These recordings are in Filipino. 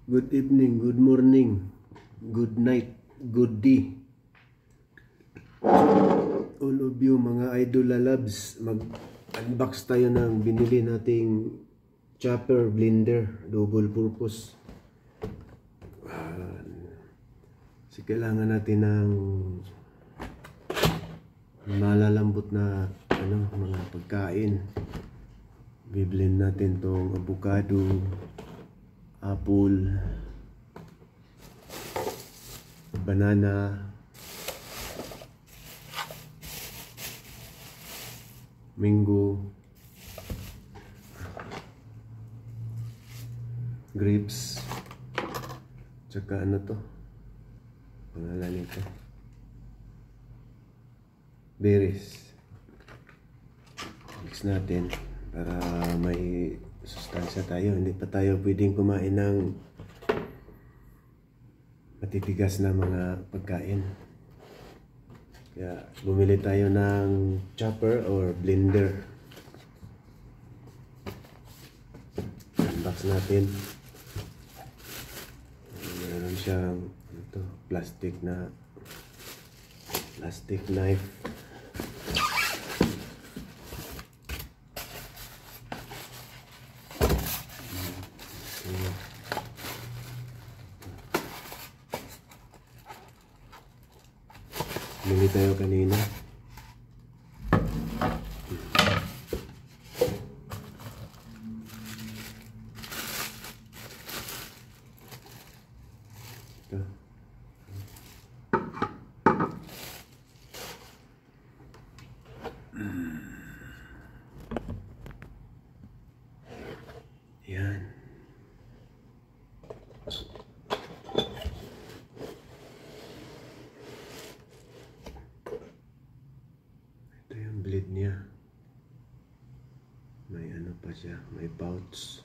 Good evening, good morning, good night, good day. All of you mga idol loves, mag-unbox tayo ng binili nating chopper blender, double purpose. Kasi kailangan natin ng malalambot na mga pagkain. Biblend natin tong avocado, apple, banana, mango, grapes, tsaka ano to, pangalan nito, berries. Mix natin para may sustansya tayo. Hindi pa tayo pwedeng kumain ng matitigas na mga pagkain. Kaya bumili tayo ng chopper or blender. Unbox natin. Meron siyang plastic knife. Bili tayo kanina. Ito. Yan. Blade niya, may ano pa siya, may pouch.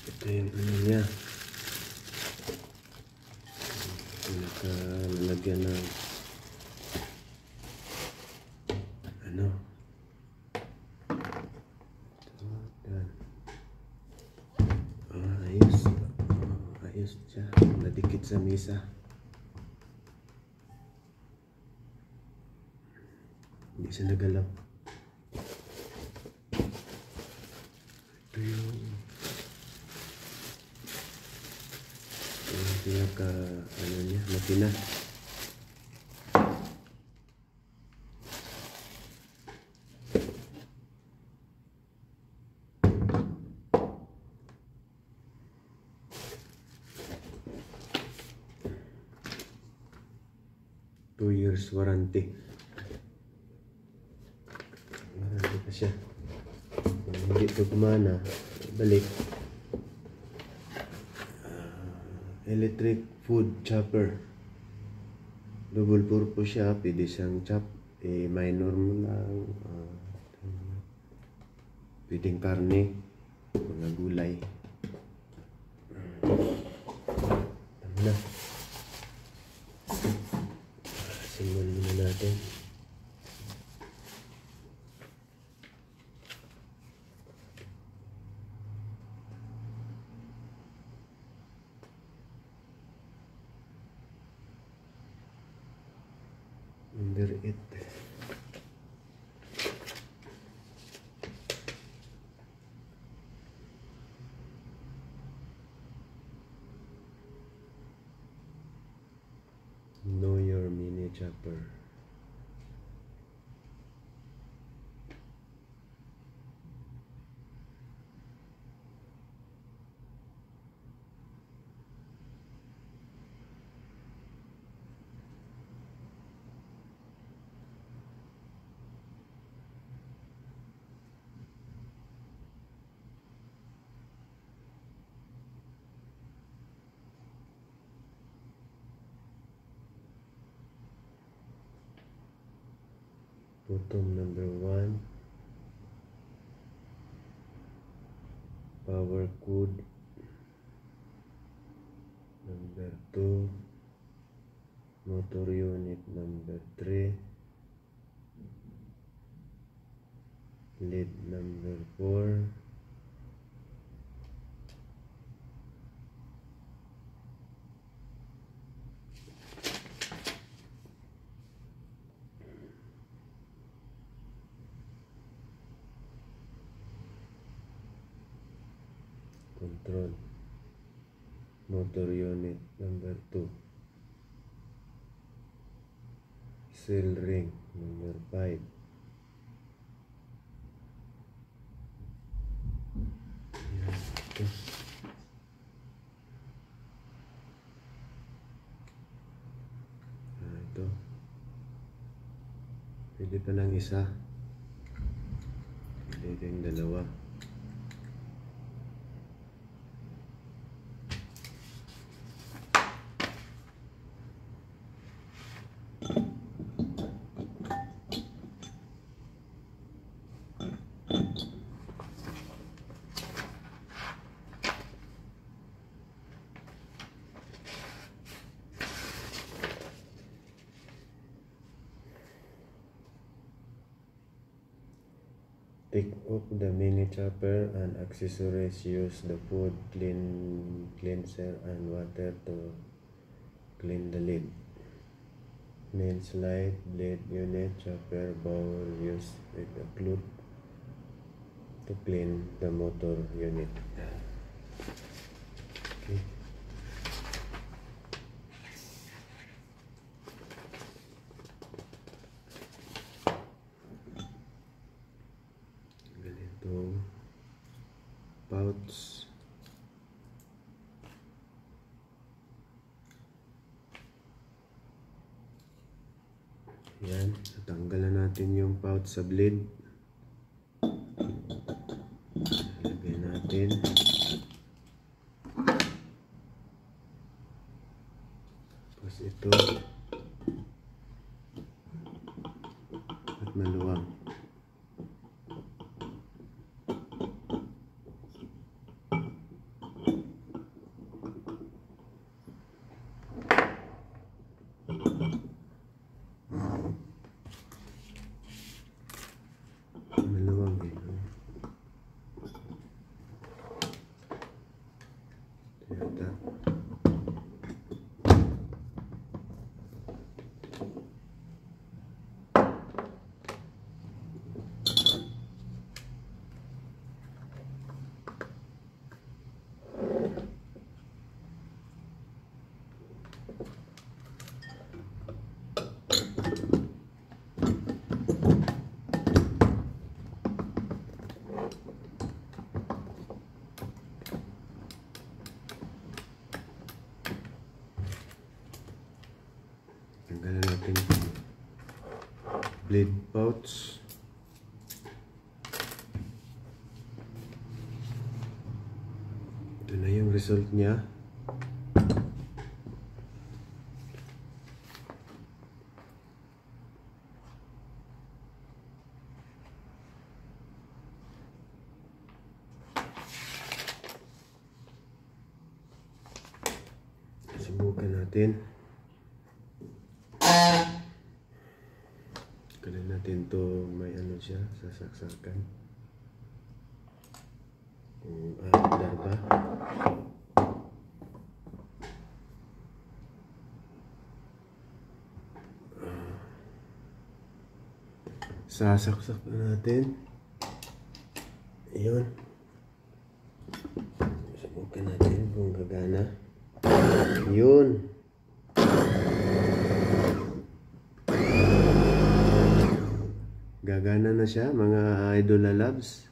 Ito yung ano niya, nakalalagyan ng ano. Ayos siya, nadikit sa mesa. Hindi siya nagalaw. Ito yung pinaka niya, makina. Two years warranty. Warranty pa siya. Kung hindi ito kumana, balik. Electric food chopper. Double purpose siya. Pwede siyang chop. Minor mo lang. Pwedeng karne. Mga gulay. Tama na. Simulan muna natin. Under it. Know your mini chopper. Bottom number 1, power code number 2, motor unit number 3, lead number 4, control, motor unit number 2, seal ring number 5, yan, ito. Ito pwede pa ng isa, pwede yung dalawa. Take off the mini chopper and accessories. Use the food cleanser and water to clean the lid. Main slide, blade unit, chopper, bowl used with a cloth to clean the motor unit. Okay. Ganito pouch. Yan, tatanggalan natin yung pouch sa blade. Lagay natin. Tapos ito. At maluwang. Maluwang eh. Yata. Tanggalan natin blade pouch. Ito na yung result niya. Subukan natin. Kailan natin to may ano siya, sasaksakan. Kung aandar ba. Sasaksak na natin. Ayun. Subukan natin kung gagana. Yun. Gagana na siya, mga idol loves.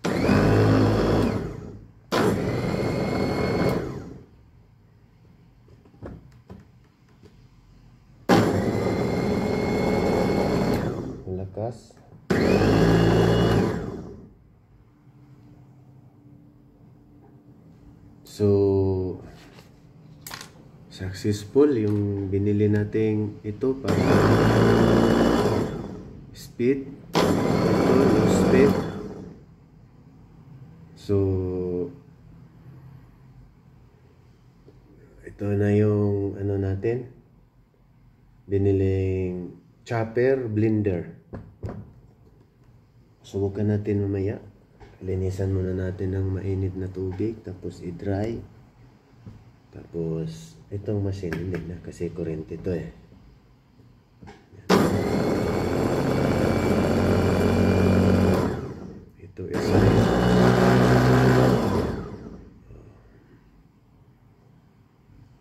Lakas. So, successful yung binili nating ito para speed. Speed. So, ito na yung ano natin. biniling chopper blender. Subukan natin mamaya. Linisan muna natin ng mainit na tubig, tapos i-dry. Tapos itong machine hindi na kasi kurente ito eh. Ito is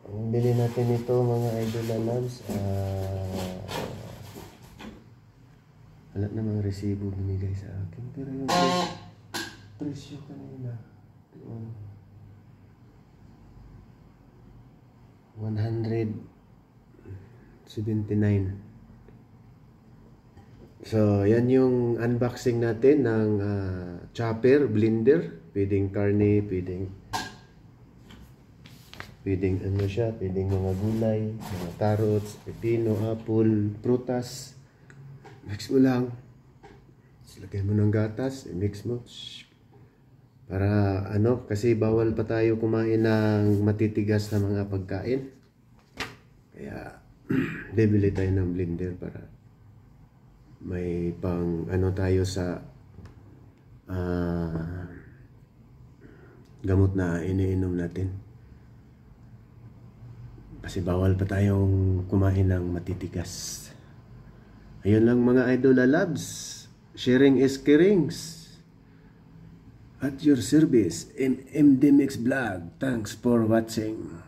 ang bili natin ito mga idol loves. Wala namang resibo binigay sa akin, pero yung presyo kanina 179. So yan yung unboxing natin ng chopper blender. Pwedeng karne, pwedeng ano siya, pwedeng mga gulay, mga carrots, pepino, apple, prutas. Mix mo lang. Lagay mo ng gatas, mix mo. Para ano, kasi bawal pa tayo kumain ng matitigas na mga pagkain. Kaya bibili tayo ng blender para may pang ano tayo sa gamot na iniinom natin. Kasi bawal pa tayong kumain ng matitigas. Ayun lang mga idol labs. Sharing is caring. At your service in MD Mix Vlog. Thanks for watching.